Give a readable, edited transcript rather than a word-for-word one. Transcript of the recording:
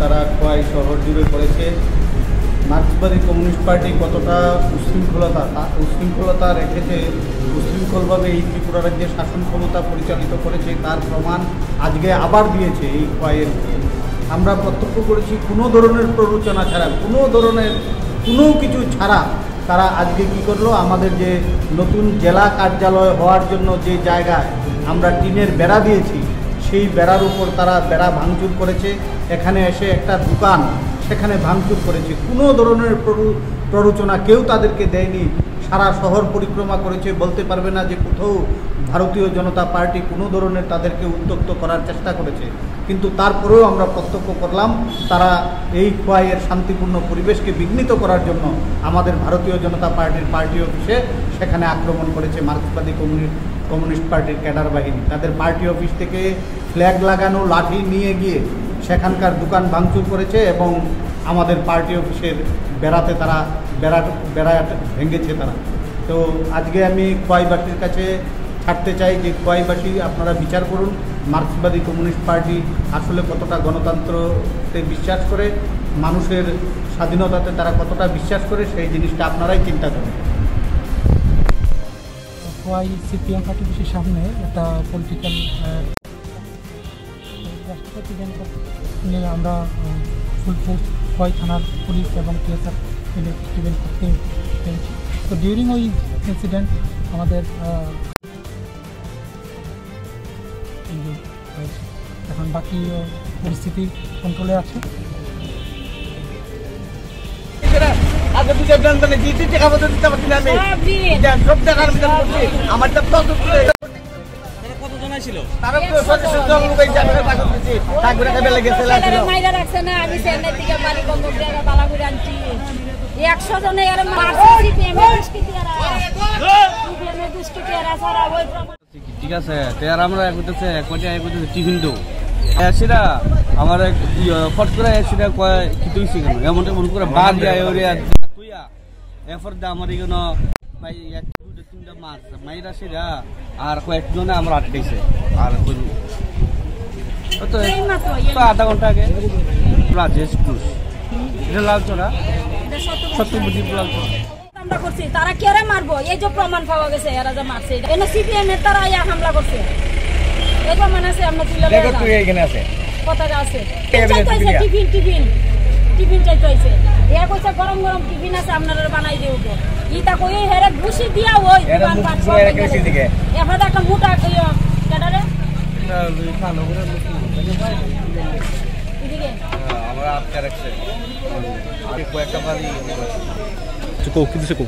তারা খোয়াই শহর জুড়ে করেছে। মার্ক্সবাদী কমিউনিস্ট পার্টি কতটা উশৃঙ্খলতা রেখেছে, উশৃঙ্খলভাবে এই ত্রিপুরা রাজ্যে শাসন ক্ষমতা পরিচালিত করেছে তার প্রমাণ আজকে আবার দিয়েছে এই খোয়াইয়ের। আমরা প্রত্যক্ষ করেছি কোনো ধরনের প্ররোচনা ছাড়া, কোনো কিছু ছাড়া তারা আজকে কী করলো, আমাদের যে নতুন জেলা কার্যালয় হওয়ার জন্য যে জায়গায় আমরা টিনের বেড়া দিয়েছি সেই বেড়ার উপর তারা বেড়া ভাঙচুর করেছে। এখানে এসে একটা দোকান সেখানে ভাঙচুর করেছে। কোনো ধরনের প্ররোচনা কেউ তাদেরকে দেয়নি। সারা শহর পরিক্রমা করেছে, বলতে পারবে না যে কোথাও ভারতীয় জনতা পার্টি কোনো ধরনের তাদেরকে উত্ত্যক্ত করার চেষ্টা করেছে। কিন্তু তারপরেও আমরা প্রত্যক্ষ করলাম তারা এই খোয়াইয়ের শান্তিপূর্ণ পরিবেশকে বিঘ্নিত করার জন্য আমাদের ভারতীয় জনতা পার্টির পার্টি অফিসে সেখানে আক্রমণ করেছে মার্ক্সবাদী কমিউনিস্ট পার্টির ক্যাডার বাহিনী। তাদের পার্টি অফিস থেকে ফ্ল্যাগ লাগানো লাঠি নিয়ে গিয়ে সেখানকার দোকান ভাঙচুর করেছে এবং আমাদের পার্টি অফিসের বেড়াতে তারা বেড়া ভেঙেছে তারা। তো আজকে আমি খোয়াইবাসীর কাছে ছাড়তে চাই যে খোয়াইবাসী আপনারা বিচার করুন মার্ক্সবাদী কমিউনিস্ট পার্টি আসলে কতটা গণতন্ত্রতে বিশ্বাস করে, মানুষের স্বাধীনতাতে তারা কতটা বিশ্বাস করে, সেই জিনিসটা আপনারাই চিন্তা করুন। খোয়াই সিপিএম পার্টি অফিসের সামনে একটা পলিটিক্যাল রাষ্ট্রপতি নিয়ে আমরা ফুল ফোর্স খোয়াই থানার পুলিশ এবং টিএসআর ইভেন্ট করতে পেরেছি। তো ডিউরিং ওই ইনসিডেন্ট আমাদের এখন বাকি পরিস্থিতি কন্ট্রোলে আছে। ঠিক আছে, আমরা টিফিন দেবো সেটা আমার ফট করে সেটা কি তুইছি কেন এমন মনে করে বাদ যায় তুইয়া এরপর আমার এখানে ভাই 1-2-3টা মাছ মাইরা সেটা আর কয়েকজনে আমরা আটকাইছে। আর তো আধা ঘন্টা আগে রাজেশ ঘোষ, এটা লালচড়া সত্যবতী লালচড়া আমরা করছি। তারা কেরে মারবো, এই যে প্রমাণ পাওয়া গেছে এরা যে মারছে, এনে সিপিএম এর তারা হামলা করছে, এই প্রমাণ আছে। আমরা তুলে আছে পতাকা আছে, টিফিন টিফিন টিফিন চাইতে হয়েছে। এ কইছে গরম গরম টিফিন আছে আপনারা বানাই দিয়ে উঠো ইটা কই হেরে ঘুষি দিয়া ওই দোকান পাট সব এদিকে এফাদা একটা মোটা কেডারে এদিকে আমরা আটকে রাখছে। কয়েকটা বাড়ি কিছু কো